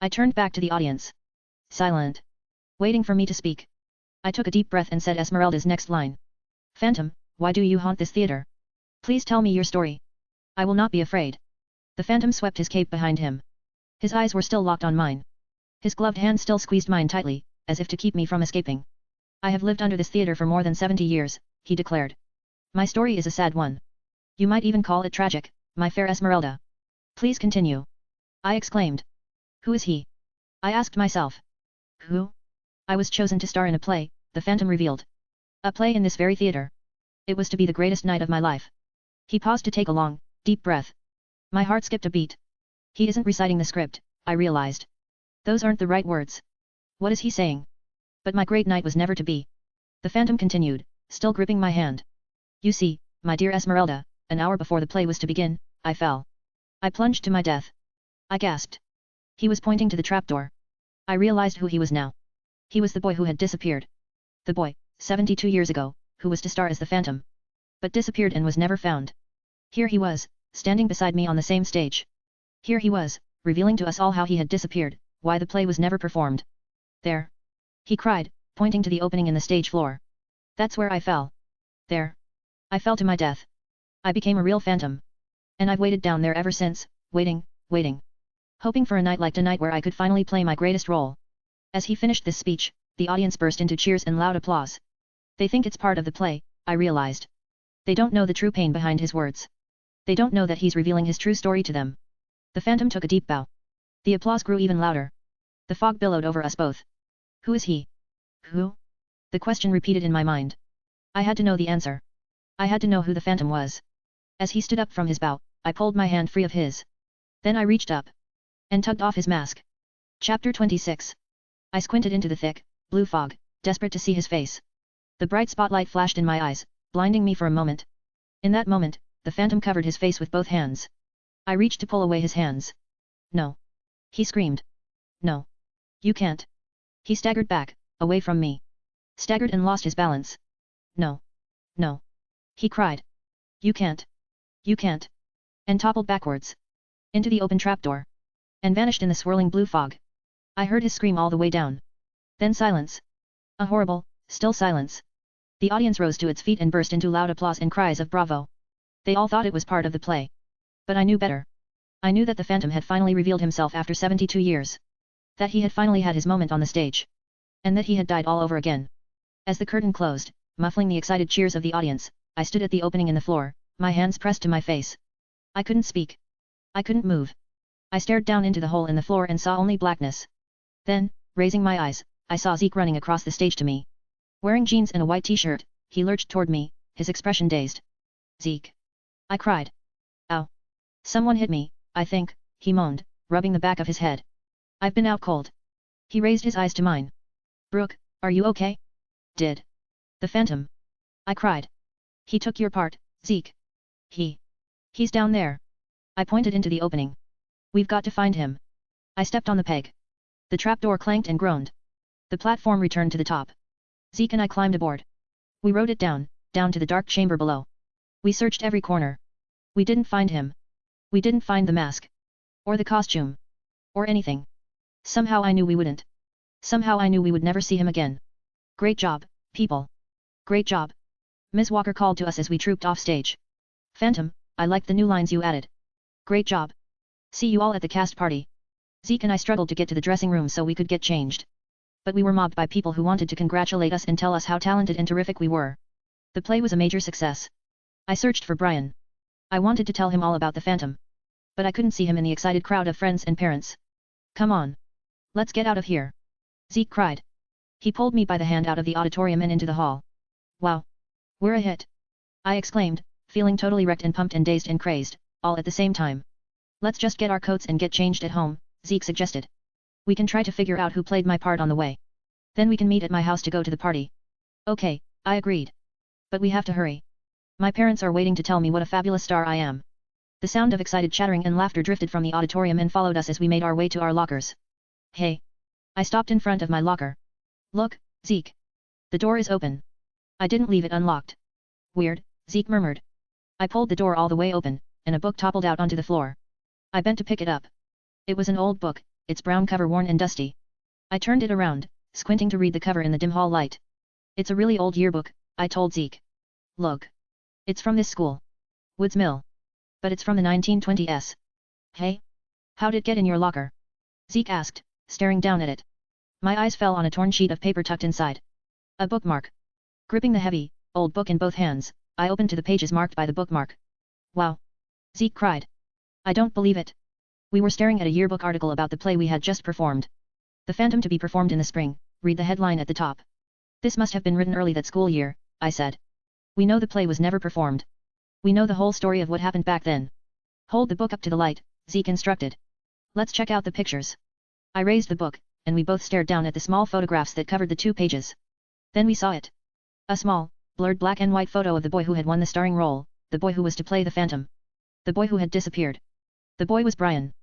I turned back to the audience. Silent. Waiting for me to speak. I took a deep breath and said Esmeralda's next line. Phantom, why do you haunt this theater? Please tell me your story. I will not be afraid. The Phantom swept his cape behind him. His eyes were still locked on mine. His gloved hand still squeezed mine tightly, as if to keep me from escaping. I have lived under this theater for more than 70 years, he declared. My story is a sad one. You might even call it tragic, my fair Esmeralda. Please continue. I exclaimed. Who is he? I asked myself. Who? I was chosen to star in a play, the Phantom revealed. A play in this very theater. It was to be the greatest night of my life. He paused to take a long, deep breath. My heart skipped a beat. He isn't reciting the script, I realized. Those aren't the right words. What is he saying? But my great night was never to be. The Phantom continued, still gripping my hand. You see, my dear Esmeralda, an hour before the play was to begin, I fell. I plunged to my death. I gasped. He was pointing to the trapdoor. I realized who he was now. He was the boy who had disappeared. The boy, 72 years ago, who was to star as the Phantom. But disappeared and was never found. Here he was, standing beside me on the same stage. Here he was, revealing to us all how he had disappeared, why the play was never performed. There. He cried, pointing to the opening in the stage floor. That's where I fell. There. I fell to my death. I became a real phantom. And I've waited down there ever since, waiting, hoping for a night like tonight where I could finally play my greatest role. As he finished this speech, the audience burst into cheers and loud applause. They think it's part of the play, I realized. They don't know the true pain behind his words. They don't know that he's revealing his true story to them. The Phantom took a deep bow. The applause grew even louder. The fog billowed over us both. Who is he? Who? The question repeated in my mind. I had to know the answer. I had to know who the Phantom was. As he stood up from his bow, I pulled my hand free of his. Then I reached up and tugged off his mask. Chapter 26. I squinted into the thick, blue fog, desperate to see his face. The bright spotlight flashed in my eyes, blinding me for a moment. In that moment, the Phantom covered his face with both hands. I reached to pull away his hands. No. He screamed. No. You can't. He staggered back, away from me. Staggered and lost his balance. No. No. He cried. You can't. You can't. And toppled backwards. Into the open trapdoor. And vanished in the swirling blue fog. I heard his scream all the way down. Then silence. A horrible, still silence. The audience rose to its feet and burst into loud applause and cries of bravo. They all thought it was part of the play. But I knew better. I knew that the Phantom had finally revealed himself after 72 years. That he had finally had his moment on the stage. And that he had died all over again. As the curtain closed, muffling the excited cheers of the audience, I stood at the opening in the floor, my hands pressed to my face. I couldn't speak. I couldn't move. I stared down into the hole in the floor and saw only blackness. Then, raising my eyes, I saw Zeke running across the stage to me. Wearing jeans and a white t-shirt, he lurched toward me, his expression dazed. Zeke. I cried. Ow. Someone hit me, I think, he moaned, rubbing the back of his head. I've been out cold. He raised his eyes to mine. Brooke, are you okay? Did the Phantom? I cried. He took your part, Zeke. He's down there. I pointed into the opening. We've got to find him. I stepped on the peg. The trapdoor clanked and groaned. The platform returned to the top. Zeke and I climbed aboard. We rode it down to the dark chamber below. We searched every corner. We didn't find him. We didn't find the mask. Or the costume. Or anything. Somehow I knew we wouldn't. Somehow I knew we would never see him again. Great job, people. Great job. Ms. Walker called to us as we trooped off stage. Phantom, I liked the new lines you added. Great job. See you all at the cast party. Zeke and I struggled to get to the dressing room so we could get changed. But we were mobbed by people who wanted to congratulate us and tell us how talented and terrific we were. The play was a major success. I searched for Brian. I wanted to tell him all about the Phantom. But I couldn't see him in the excited crowd of friends and parents. Come on. Let's get out of here. Zeke cried. He pulled me by the hand out of the auditorium and into the hall. Wow. We're a hit. I exclaimed, feeling totally wrecked and pumped and dazed and crazed, all at the same time. Let's just get our coats and get changed at home, Zeke suggested. We can try to figure out who played my part on the way. Then we can meet at my house to go to the party. Okay, I agreed. But we have to hurry. My parents are waiting to tell me what a fabulous star I am. The sound of excited chattering and laughter drifted from the auditorium and followed us as we made our way to our lockers. Hey. I stopped in front of my locker. Look, Zeke. The door is open. I didn't leave it unlocked. Weird, Zeke murmured. I pulled the door all the way open, and a book toppled out onto the floor. I bent to pick it up. It was an old book, its brown cover worn and dusty. I turned it around, squinting to read the cover in the dim hall light. It's a really old yearbook, I told Zeke. Look. It's from this school. Woods Mill. But it's from the 1920s. Hey? How'd it get in your locker? Zeke asked, staring down at it. My eyes fell on a torn sheet of paper tucked inside. A bookmark. Gripping the heavy, old book in both hands, I opened to the pages marked by the bookmark. Wow! Zeke cried. I don't believe it. We were staring at a yearbook article about the play we had just performed. The Phantom to be performed in the spring, read the headline at the top. This must have been written early that school year, I said. We know the play was never performed. We know the whole story of what happened back then. Hold the book up to the light, Zeke instructed. Let's check out the pictures. I raised the book, and we both stared down at the small photographs that covered the 2 pages. Then we saw it. A small, blurred black and white photo of the boy who had won the starring role, the boy who was to play the Phantom. The boy who had disappeared. The boy was Brian.